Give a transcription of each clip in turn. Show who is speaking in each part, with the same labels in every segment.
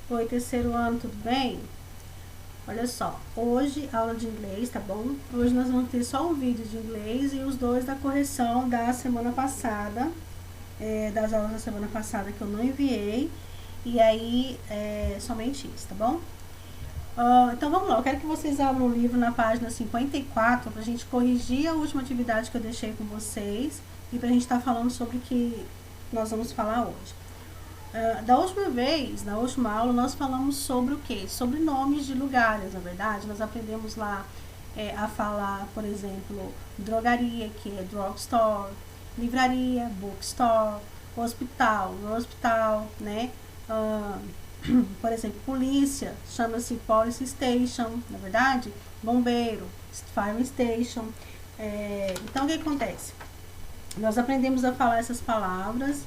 Speaker 1: Oi, terceiro ano, tudo bem? Olha só, hoje aula de inglês, tá bom? Hoje nós vamos ter só um vídeo de inglês e os dois da correção da semana passada, das aulas da semana passada que eu não enviei. E aí, somente isso, tá bom? Então vamos lá, eu quero que vocês abram o livro na página 54 pra gente corrigir a última atividade que eu deixei com vocês e pra gente estar falando sobre o que nós vamos falar hoje. Da última vez, na última aula, nós falamos sobre o quê? Sobre nomes de lugares, na verdade. Nós aprendemos lá a falar, por exemplo, drogaria, que é drugstore, livraria, bookstore, hospital, né? Por exemplo, polícia, chama-se police station, na verdade, bombeiro, fire station. Então, o que acontece? Nós aprendemos a falar essas palavras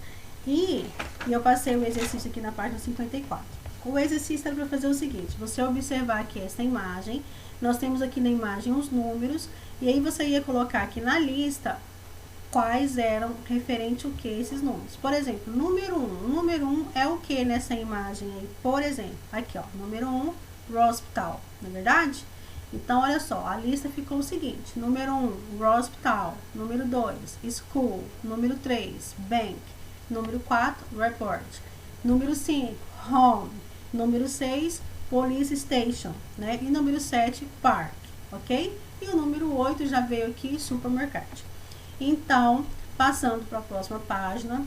Speaker 1: e eu passei o exercício aqui na página 54. O exercício era para fazer o seguinte: você observar aqui essa imagem, nós temos aqui na imagem os números, e aí você ia colocar aqui na lista quais eram referente o que esses números. Por exemplo, número 1. Número 1 é o que nessa imagem aí? Por exemplo, aqui ó, número 1, hospital, não é verdade? Então, olha só, a lista ficou o seguinte: número 1, hospital, número 2, school, número 3, bank, número 4, report, número 5, home, número 6, police station, né? E número 7, park, ok? E o número 8 já veio aqui, supermercado. Então, passando para a próxima página,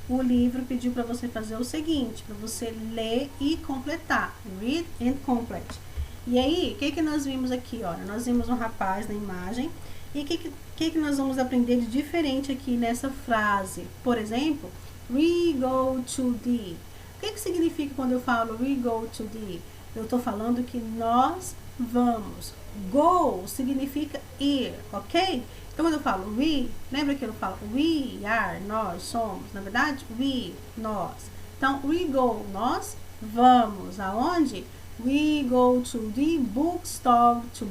Speaker 1: o livro pediu para você fazer o seguinte, para você ler e completar, read and complete. E aí, o que nós vimos aqui? Olha, nós vimos um rapaz na imagem. E o que nós vamos aprender de diferente aqui nessa frase? Por exemplo, we go to the. O que significa quando eu falo we go to the? Eu estou falando que nós vamos. Go significa ir, ok? Então, quando eu falo we, lembra que eu falo we are, nós somos, na verdade, we, nós. Então, we go, nós vamos. Aonde? We go to the bookstore to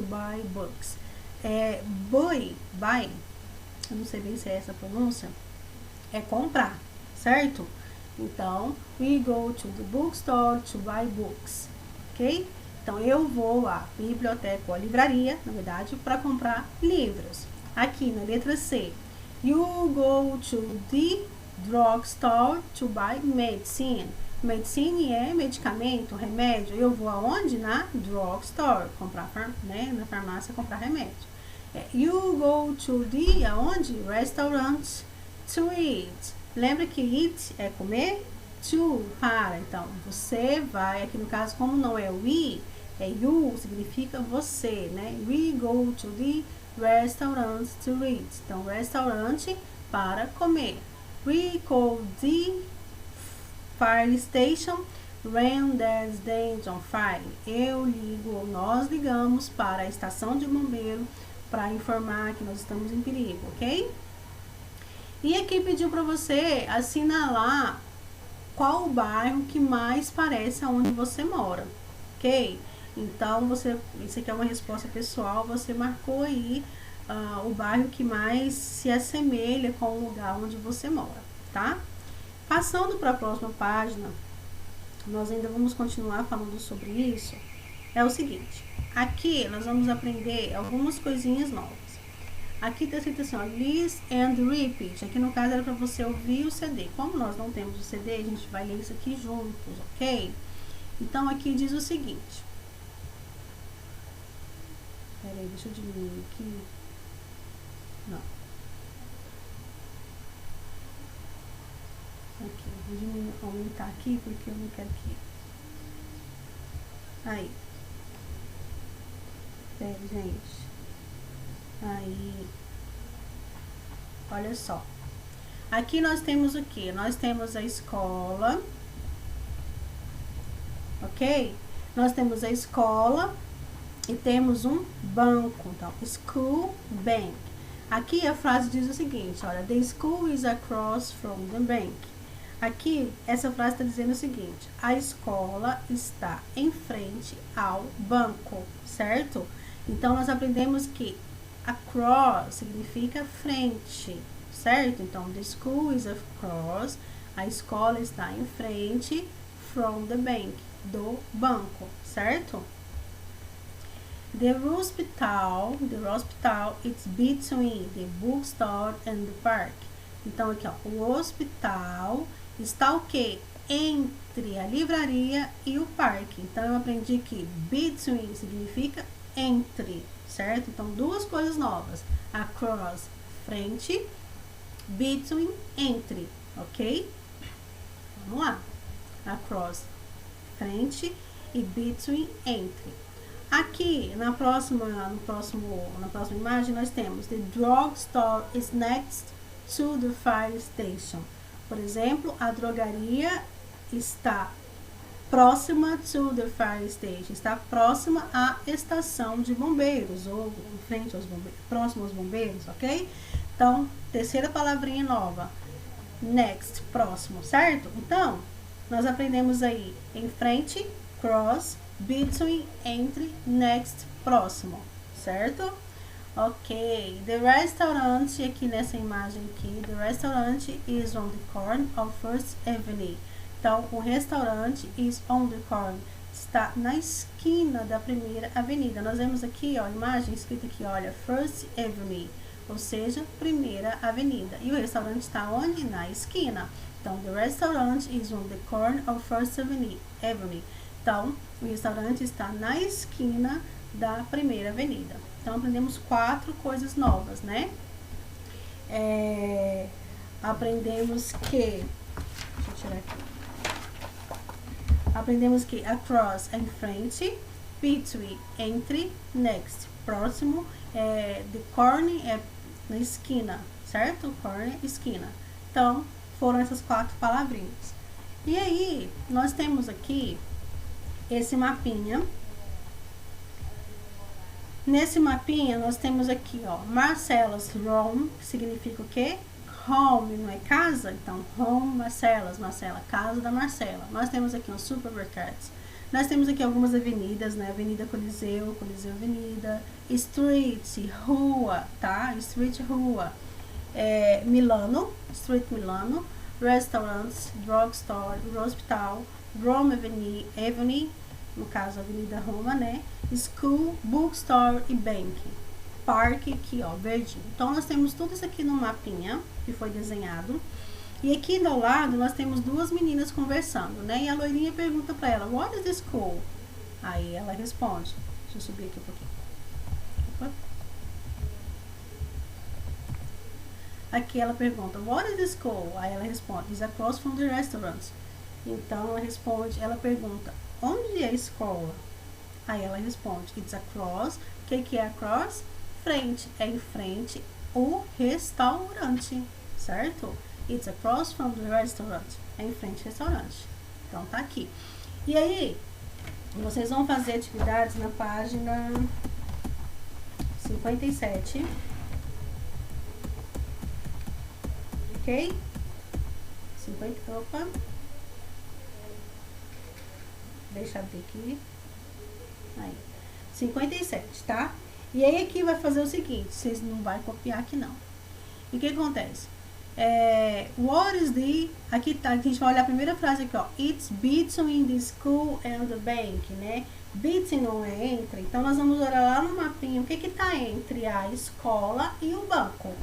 Speaker 1: buy books. Buy, eu não sei bem se é essa a pronúncia, é comprar, certo? Então, we go to the bookstore to buy books, ok? Então, eu vou à biblioteca ou à livraria, na verdade, para comprar livros. Aqui na letra C, you go to the drugstore to buy medicine. Medicine é medicamento, remédio. Eu vou aonde? Na drugstore, comprar, né? Na farmácia comprar remédio. You go to the, aonde? Restaurant to eat. Lembra que eat é comer? To, para. Então, você vai, aqui no caso, como não é we, é you, significa você, né? We go to the restaurant to eat. Então, restaurante para comer. We call the fire station when there's danger on fire. Eu ligo, ou nós ligamos para a estação de bombeiro para informar que nós estamos em perigo, ok? E aqui pediu para você assinalar qual o bairro que mais parece aonde você mora, ok? Então, isso aqui é uma resposta pessoal, você marcou aí o bairro que mais se assemelha com o lugar onde você mora, tá? Passando para a próxima página, nós ainda vamos continuar falando sobre isso. É o seguinte, aqui nós vamos aprender algumas coisinhas novas. Aqui está escrito assim, ó, listen and repeat. Aqui no caso era para você ouvir o CD. Como nós não temos o CD, a gente vai ler isso aqui juntos, ok? Então aqui diz o seguinte. Peraí, deixa eu diminuir aqui. Não. Aqui, vou aumentar aqui porque eu não quero que... Aí. Pera, gente. Aí, olha só. Aqui nós temos o que? Nós temos a escola, ok? Nós temos a escola e temos um banco. Então, school, bank. Aqui a frase diz o seguinte, olha, the school is across from the bank. Aqui, essa frase está dizendo o seguinte, a escola está em frente ao banco, certo? Então, nós aprendemos que across significa frente, certo? Então, the school is across, a escola está em frente, from the bank, do banco, certo? The hospital is between the bookstore and the park. Então aqui, ó, o hospital está o quê? Entre a livraria e o parque. Então eu aprendi que between significa entre, certo? Então duas coisas novas. Across, frente, between, entre, ok? Vamos lá. Across, frente, e between, entre. Aqui na próxima imagem nós temos the drugstore is next to the fire station. Por exemplo, a drogaria está próxima to the fire station, está próxima à estação de bombeiros, ou em frente aos bombeiros, próximo aos bombeiros, ok? Então, terceira palavrinha nova, next, próximo, certo? Então, nós aprendemos aí em frente, cross, between, entre, next, próximo, certo? Ok, the restaurant, aqui nessa imagem aqui, the restaurant is on the corner of First Avenue. Então, o restaurante is on the corner, está na esquina da primeira avenida. Nós vemos aqui, ó, a imagem escrita aqui, olha, First Avenue, ou seja, primeira avenida. E o restaurante está onde? Na esquina. Então, the restaurant is on the corner of First Avenue. Então, o restaurante está na esquina da primeira avenida. Então, aprendemos 4 coisas novas, né? Aprendemos que... Deixa eu tirar aqui. Aprendemos que across é em frente, between, entre, next, próximo, the corner é na esquina, certo? Corner, esquina. Então, foram essas 4 palavrinhas. E aí, nós temos aqui esse mapinha. Nesse mapinha, nós temos aqui, ó, Marcella's room, que significa o quê? Home, não é casa? Então, home, Marcella, casa da Marcela. Nós temos aqui uns supermercados. Nós temos aqui algumas avenidas, né? Avenida Coliseu, Coliseu Avenida, Street, rua, tá? Street, rua. Milano, Street Milano, Restaurants, Drugstore, Hospital, Rome Avenue, no caso Avenida Roma, né? School, Bookstore e Bank. Parque aqui, ó, verdinho. Então, nós temos tudo isso aqui no mapinha que foi desenhado. E aqui do lado, nós temos 2 meninas conversando, né? E a loirinha pergunta pra ela, what is the school? Aí ela responde. Deixa eu subir aqui um pouquinho. Opa. Aqui ela pergunta, what is the school? Aí ela responde, it's across from the restaurant. Então, ela responde, ela pergunta, onde é a escola? Aí ela responde, it's across. O que é across? Frente, é em frente o restaurante, certo? It's across from the restaurant, é em frente ao restaurante. Então tá aqui. E aí, vocês vão fazer atividades na página 57. Ok? 50, opa. Deixa eu abrir aqui. Aí. 57, tá? E aí aqui vai fazer o seguinte, vocês não vão copiar aqui não. E o que acontece? What is the... Aqui tá, a gente vai olhar a primeira frase aqui, ó. It's between the school and the bank, né? Between não é entre. Então, nós vamos olhar lá no mapinha o que que tá entre a escola e o banco.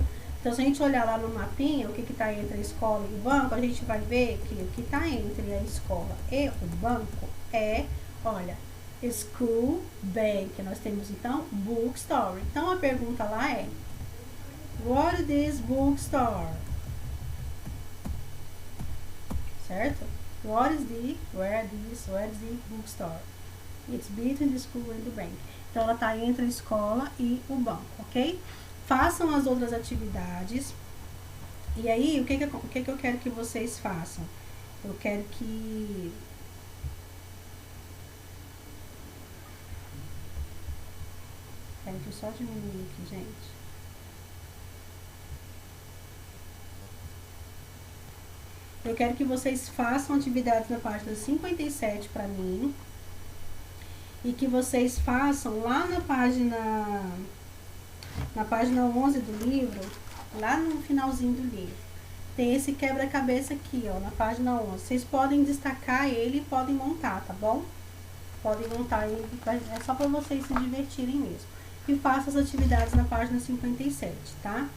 Speaker 1: Então, se a gente olhar lá no mapinha o que que tá entre a escola e o banco, a gente vai ver que o que tá entre a escola e o banco é, olha, school, bank. Nós temos, então, bookstore. Então, a pergunta lá é, what is this bookstore? Certo? Where is the bookstore? It's between the school and the bank. Então, ela está entre a escola e o banco, ok? Façam as outras atividades. E aí, o que eu quero que vocês façam? Eu quero que... Deixa eu só diminuir aqui, gente. Eu quero que vocês façam atividades na página 57 para mim. E que vocês façam lá na página 11 do livro, lá no finalzinho do livro. tem esse quebra-cabeça aqui, ó, na página 11. Vocês podem destacar ele e podem montar, tá bom? Podem montar ele, é só pra vocês se divertirem mesmo. E faça as atividades na página 57, tá?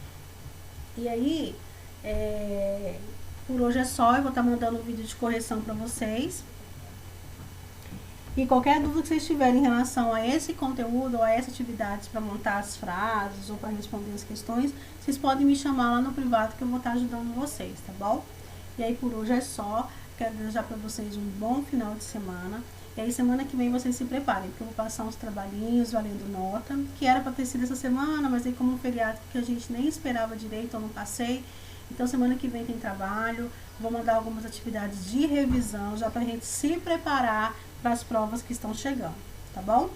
Speaker 1: E aí, por hoje é só, eu vou estar mandando um vídeo de correção pra vocês. E qualquer dúvida que vocês tiverem em relação a esse conteúdo ou a essas atividades para montar as frases ou para responder as questões, vocês podem me chamar lá no privado que eu vou estar ajudando vocês, tá bom? E aí por hoje é só. Quero desejar para vocês um bom final de semana. E aí semana que vem vocês se preparem, porque eu vou passar uns trabalhinhos valendo nota, que era para ter sido essa semana, mas aí como um feriado que a gente nem esperava direito, eu não passei. Então semana que vem tem trabalho, vou mandar algumas atividades de revisão, já pra gente se preparar para as provas que estão chegando, tá bom?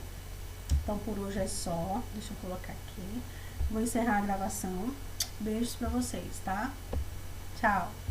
Speaker 1: Então por hoje é só, deixa eu colocar aqui, vou encerrar a gravação, beijos pra vocês, tá? Tchau!